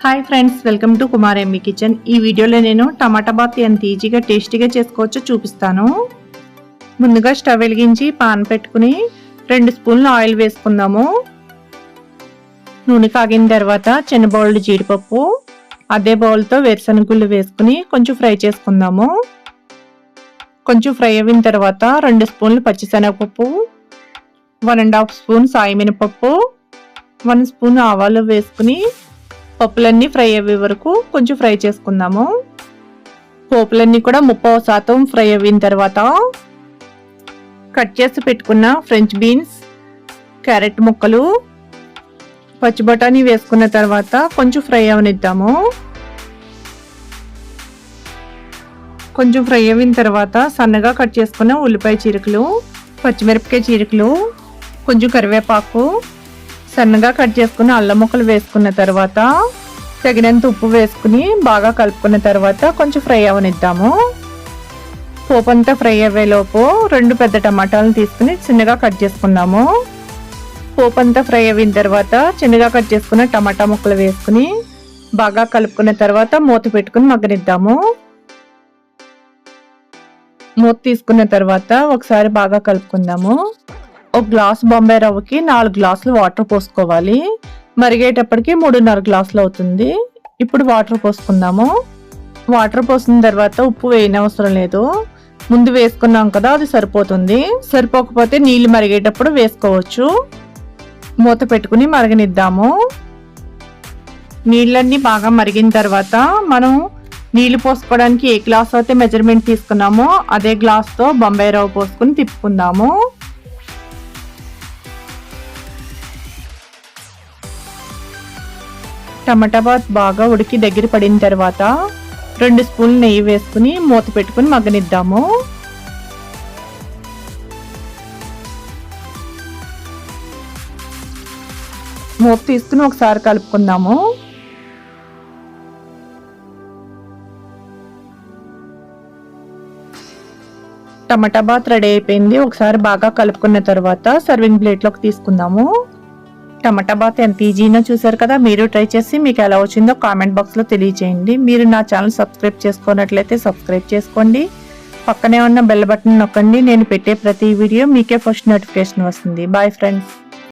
Hi friends, welcome to Kumar MB kitchen. ఈ వీడియోలో నేను టమాటా బాత్ ఎంత ఈజీగా టేస్టీగా చేసుకోవచ్చో చూపిస్తాను. ముందుగా స్టవ్ వెలిగించి పాన్ పెట్టుకుని 2 స్పూన్లు ఆయిల్ వేసుకుందాము. నూనె కాగిన తర్వాత చిన్న బౌల్ జీడిపప్పు, అదే బౌల్తో వేరుశనగుళ్ళు వేసుకుని కొంచెం ఫ్రై చేసుకుందాము. కొంచెం ఫ్రై అయిన తర్వాత 2 స్పూన్లు పచ్చిశనగపప్పు, 1.5 స్పూన్ సాయి మినపప్పు, 1 స్పూన్ ఆవాలు వేసుకుని పప్పులన్నీ ఫ్రై అయ్యే వరకు కొంచెం ఫ్రై చేసుకుందాము. పోపులన్నీ కూడా 30% ఫ్రై అయిన తర్వాత కట్ చేసి పెట్టుకున్న ఫ్రెంచ్ బీన్స్, క్యారెట్ ముక్కలు, పచ్చి బఠానీ వేసుకున్న తర్వాత కొంచెం ఫ్రై అవనిద్దాము. కొంచెం ఫ్రై అయిన తర్వాత సన్నగా కట్ చేసుకున్న ఉల్లిపాయ చీరికలు, పచ్చిమిరపకాయ చీరికలు, కొంచెం కరివేపాకు, సన్నగా కట్ చేసుకున్న అల్లం ముక్కలు వేసుకున్న తర్వాత తగినంత ఉప్పు వేసుకుని బాగా కలుపుకున్న తర్వాత కొంచెం ఫ్రై అవనిద్దాము. పోపు అంతా ఫ్రై అయ్యేలోపు 2 పెద్ద టమాటాలను తీసుకుని చిన్నగా కట్ చేసుకుందాము. పోపు అంతా ఫ్రై అయిన తర్వాత చిన్నగా కట్ చేసుకున్న టమాటా ముక్కలు వేసుకుని బాగా కలుపుకున్న తర్వాత మూత పెట్టుకుని మగ్గనిద్దాము. మూత తీసుకున్న తర్వాత ఒకసారి బాగా కలుపుకుందాము. ఒక గ్లాస్ బొంబాయి రవ్వకి 4 గ్లాసులు వాటర్ పోసుకోవాలి. మరిగేటప్పటికి 3.5 గ్లాసులు అవుతుంది. ఇప్పుడు వాటర్ పోసుకుందాము. వాటర్ పోసిన తర్వాత ఉప్పు వేయనవసరం లేదు, ముందు వేసుకున్నాం కదా, అది సరిపోతుంది. సరిపోకపోతే నీళ్ళు మరిగేటప్పుడు వేసుకోవచ్చు. మూత పెట్టుకుని మరగనిద్దాము. నీళ్ళన్నీ బాగా మరిగిన తర్వాత మనం నీళ్లు పోసుకోవడానికి ఏ గ్లాస్ అయితే మెజర్మెంట్ తీసుకున్నామో అదే గ్లాస్తో బొంబాయి రవ్వ పోసుకుని తిప్పుకుందాము. టమాటా బాత్ బాగా ఉడికి దగ్గర పడిన తర్వాత 2 స్పూన్లు నెయ్యి వేసుకుని మూత పెట్టుకుని మగ్గనిద్దాము. మూత తీసుకుని ఒకసారి కలుపుకుందాము. టమాటా బాత్ రెడీ అయిపోయింది. ఒకసారి బాగా కలుపుకున్న తర్వాత సర్వింగ్ ప్లేట్లోకి తీసుకుందాము. టమాటా బాత్ ఎంత ఈజీనో చూసారు కదా. మీరు ట్రై చేసి మీకు ఎలా వచ్చిందో కామెంట్ బాక్స్లో తెలియజేయండి. మీరు నా ఛానల్ సబ్స్క్రైబ్ చేసుకున్నట్లయితే సబ్స్క్రైబ్ చేసుకోండి. పక్కనే ఉన్న బెల్ బటన్ నొక్కండి. నేను పెట్టే ప్రతి వీడియో మీకే ఫస్ట్ నోటిఫికేషన్ వస్తుంది. Bye friends.